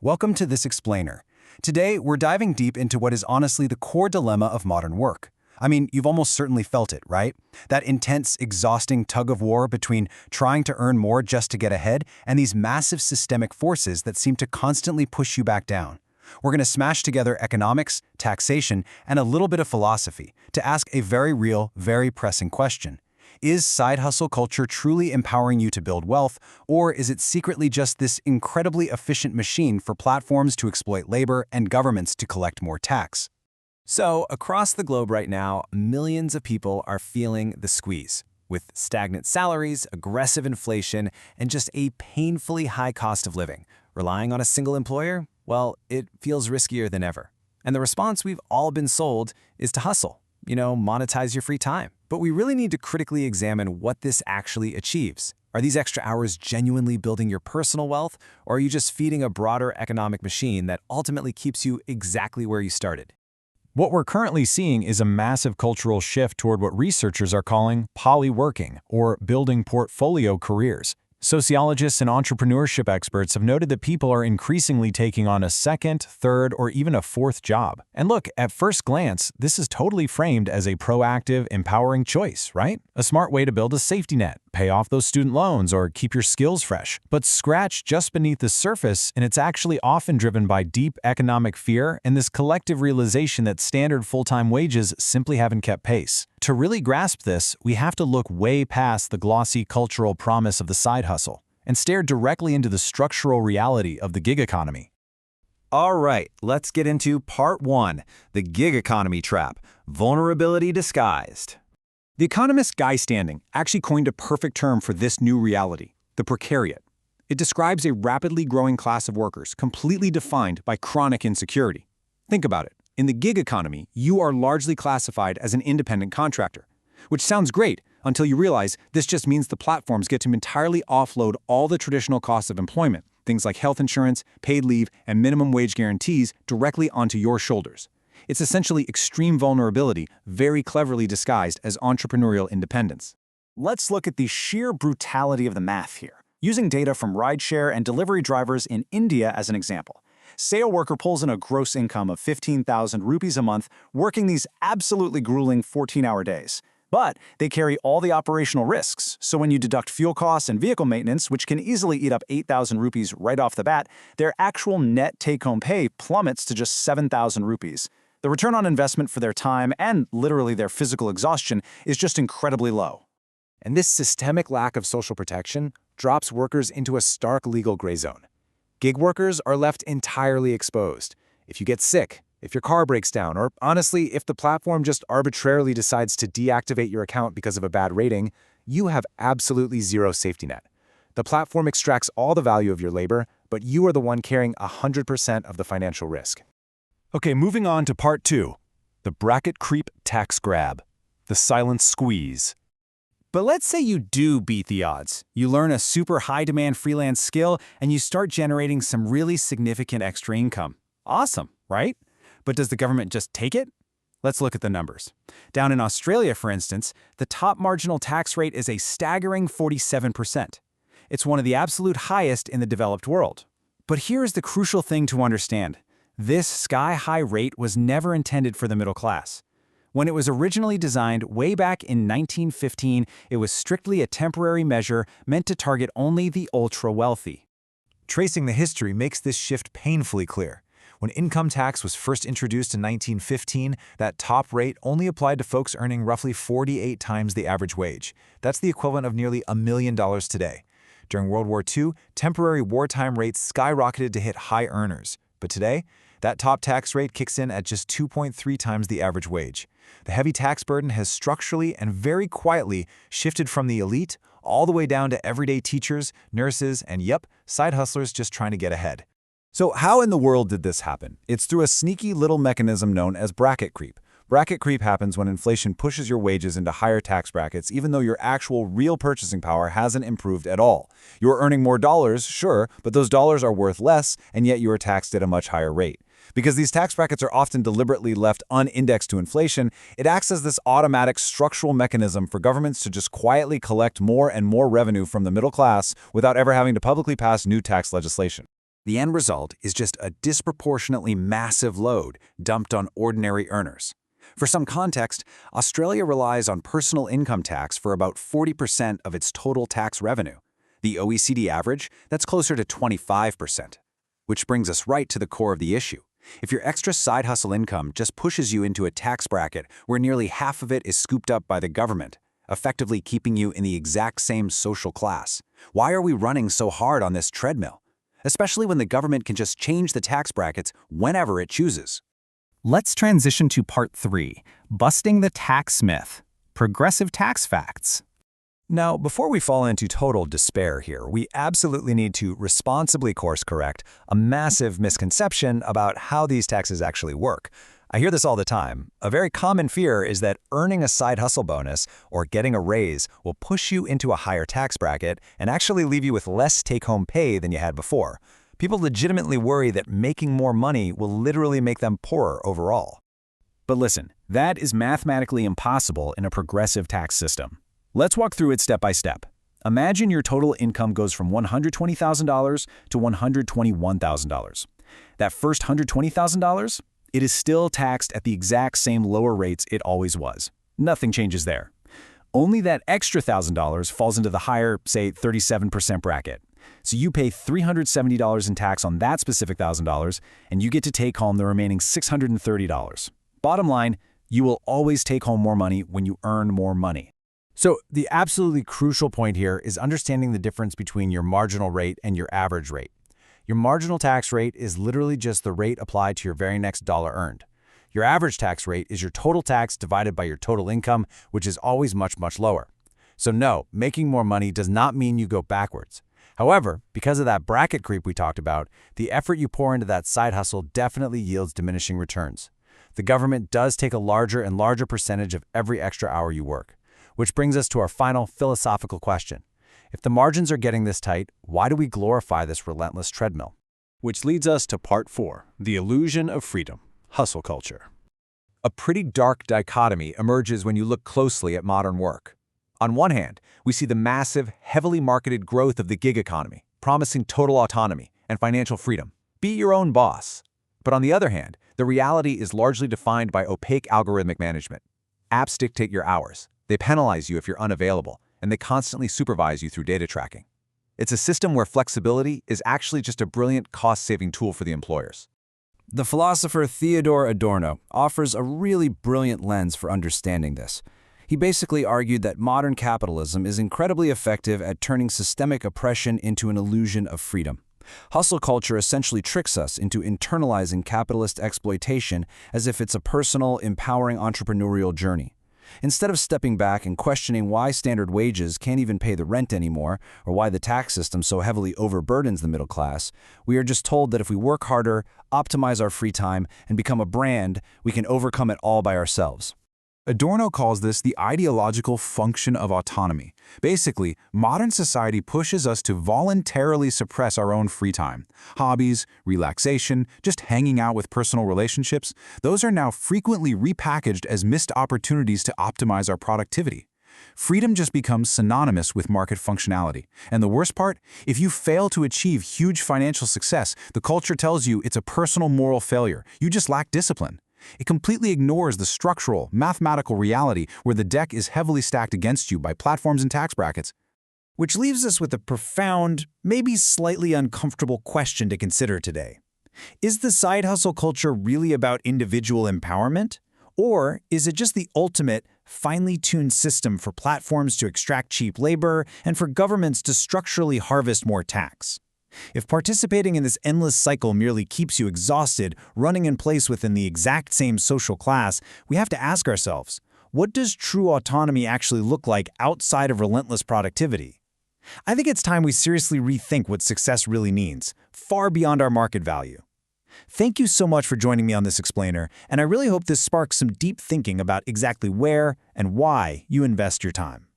Welcome to This Explainer. Today, we're diving deep into what is honestly the core dilemma of modern work. I mean, you've almost certainly felt it, right? That intense, exhausting tug-of-war between trying to earn more just to get ahead and these massive systemic forces that seem to constantly push you back down. We're going to smash together economics, taxation, and a little bit of philosophy to ask a very real, very pressing question. Is side hustle culture truly empowering you to build wealth, or is it secretly just this incredibly efficient machine for platforms to exploit labor and governments to collect more tax? So, across the globe right now, millions of people are feeling the squeeze. With stagnant salaries, aggressive inflation, and just a painfully high cost of living, relying on a single employer, well, it feels riskier than ever. And the response we've all been sold is to hustle. Monetize your free time. But we really need to critically examine what this actually achieves. Are these extra hours genuinely building your personal wealth, or are you just feeding a broader economic machine that ultimately keeps you exactly where you started? What we're currently seeing is a massive cultural shift toward what researchers are calling polyworking, or building portfolio careers. Sociologists and entrepreneurship experts have noted that people are increasingly taking on a second, third, or even a fourth job. And look, at first glance, this is totally framed as a proactive, empowering choice, right? A smart way to build a safety net, pay off those student loans, or keep your skills fresh. But scratch just beneath the surface, and it's actually often driven by deep economic fear and this collective realization that standard full-time wages simply haven't kept pace. To really grasp this, we have to look way past the glossy cultural promise of the side hustle and stare directly into the structural reality of the gig economy. All right, let's get into part one, the gig economy trap, vulnerability disguised. The economist Guy Standing actually coined a perfect term for this new reality, the precariat. It describes a rapidly growing class of workers completely defined by chronic insecurity. Think about it. In the gig economy, you are largely classified as an independent contractor, which sounds great until you realize this just means the platforms get to entirely offload all the traditional costs of employment, things like health insurance, paid leave, and minimum wage guarantees directly onto your shoulders. It's essentially extreme vulnerability, very cleverly disguised as entrepreneurial independence. Let's look at the sheer brutality of the math here, using data from rideshare and delivery drivers in India as an example. Say a worker pulls in a gross income of 15,000 rupees a month, working these absolutely grueling 14-hour days. But they carry all the operational risks, so when you deduct fuel costs and vehicle maintenance, which can easily eat up 8,000 rupees right off the bat, their actual net take-home pay plummets to just 7,000 rupees. The return on investment for their time and literally their physical exhaustion is just incredibly low. And this systemic lack of social protection drops workers into a stark legal gray zone. Gig workers are left entirely exposed. If you get sick, if your car breaks down, or honestly, if the platform just arbitrarily decides to deactivate your account because of a bad rating, you have absolutely zero safety net. The platform extracts all the value of your labor, but you are the one carrying 100% of the financial risk. Okay, moving on to part two, the bracket creep tax grab, the silent squeeze. But let's say you do beat the odds. You learn a super high-demand freelance skill, and you start generating some really significant extra income. Awesome, right? But does the government just take it? Let's look at the numbers. Down in Australia, for instance, the top marginal tax rate is a staggering 47%. It's one of the absolute highest in the developed world. But here is the crucial thing to understand. This sky-high rate was never intended for the middle class. When it was originally designed way back in 1915, it was strictly a temporary measure meant to target only the ultra-wealthy. Tracing the history makes this shift painfully clear. When income tax was first introduced in 1915, that top rate only applied to folks earning roughly 48 times the average wage. That's the equivalent of nearly $1 million today. During World War II, temporary wartime rates skyrocketed to hit high earners. But today, that top tax rate kicks in at just 2.3 times the average wage. The heavy tax burden has structurally and very quietly shifted from the elite all the way down to everyday teachers, nurses, and side hustlers just trying to get ahead. So how in the world did this happen? It's through a sneaky little mechanism known as bracket creep. Bracket creep happens when inflation pushes your wages into higher tax brackets even though your actual real purchasing power hasn't improved at all. You're earning more dollars, sure, but those dollars are worth less, and yet you are taxed at a much higher rate. Because these tax brackets are often deliberately left unindexed to inflation, it acts as this automatic structural mechanism for governments to just quietly collect more and more revenue from the middle class without ever having to publicly pass new tax legislation. The end result is just a disproportionately massive load dumped on ordinary earners. For some context, Australia relies on personal income tax for about 40% of its total tax revenue. The OECD average, that's closer to 25%. Which brings us right to the core of the issue. If your extra side hustle income just pushes you into a tax bracket where nearly half of it is scooped up by the government, effectively keeping you in the exact same social class, why are we running so hard on this treadmill? Especially when the government can just change the tax brackets whenever it chooses. Let's transition to part 3, busting the tax myth, progressive tax facts. Now, before we fall into total despair here, we absolutely need to responsibly course correct a massive misconception about how these taxes actually work. I hear this all the time. A very common fear is that earning a side hustle bonus or getting a raise will push you into a higher tax bracket and actually leave you with less take-home pay than you had before. People legitimately worry that making more money will literally make them poorer overall. But listen, that is mathematically impossible in a progressive tax system. Let's walk through it step by step. Imagine your total income goes from $120,000 to $121,000. That first $120,000, it is still taxed at the exact same lower rates it always was. Nothing changes there. Only that extra $1,000 falls into the higher, say, 37% bracket. So you pay $370 in tax on that specific $1,000, and you get to take home the remaining $630. Bottom line, you will always take home more money when you earn more money. So the absolutely crucial point here is understanding the difference between your marginal rate and your average rate. Your marginal tax rate is literally just the rate applied to your very next dollar earned. Your average tax rate is your total tax divided by your total income, which is always much, much lower. So no, making more money does not mean you go backwards. However, because of that bracket creep we talked about, the effort you pour into that side hustle definitely yields diminishing returns. The government does take a larger and larger percentage of every extra hour you work. Which brings us to our final philosophical question. If the margins are getting this tight, why do we glorify this relentless treadmill? Which leads us to part 4, the illusion of freedom, hustle culture. A pretty dark dichotomy emerges when you look closely at modern work. On one hand, we see the massive, heavily marketed growth of the gig economy, promising total autonomy and financial freedom. Be your own boss. But on the other hand, the reality is largely defined by opaque algorithmic management. Apps dictate your hours. They penalize you if you're unavailable, and they constantly supervise you through data tracking. It's a system where flexibility is actually just a brilliant cost-saving tool for the employers. The philosopher Theodor Adorno offers a really brilliant lens for understanding this. He basically argued that modern capitalism is incredibly effective at turning systemic oppression into an illusion of freedom. Hustle culture essentially tricks us into internalizing capitalist exploitation as if it's a personal, empowering entrepreneurial journey. Instead of stepping back and questioning why standard wages can't even pay the rent anymore, or why the tax system so heavily overburdens the middle class, we are just told that if we work harder, optimize our free time, and become a brand, we can overcome it all by ourselves. Adorno calls this the ideological function of autonomy. Basically, modern society pushes us to voluntarily suppress our own free time. Hobbies, relaxation, just hanging out with personal relationships, those are now frequently repackaged as missed opportunities to optimize our productivity. Freedom just becomes synonymous with market functionality. And the worst part? If you fail to achieve huge financial success, the culture tells you it's a personal moral failure. You just lack discipline. It completely ignores the structural, mathematical reality where the deck is heavily stacked against you by platforms and tax brackets. Which leaves us with a profound, maybe slightly uncomfortable question to consider today. Is the side hustle culture really about individual empowerment? Or is it just the ultimate, finely tuned system for platforms to extract cheap labor and for governments to structurally harvest more tax? If participating in this endless cycle merely keeps you exhausted, running in place within the exact same social class, we have to ask ourselves, what does true autonomy actually look like outside of relentless productivity? I think it's time we seriously rethink what success really means, far beyond our market value. Thank you so much for joining me on this explainer, and I really hope this sparks some deep thinking about exactly where and why you invest your time.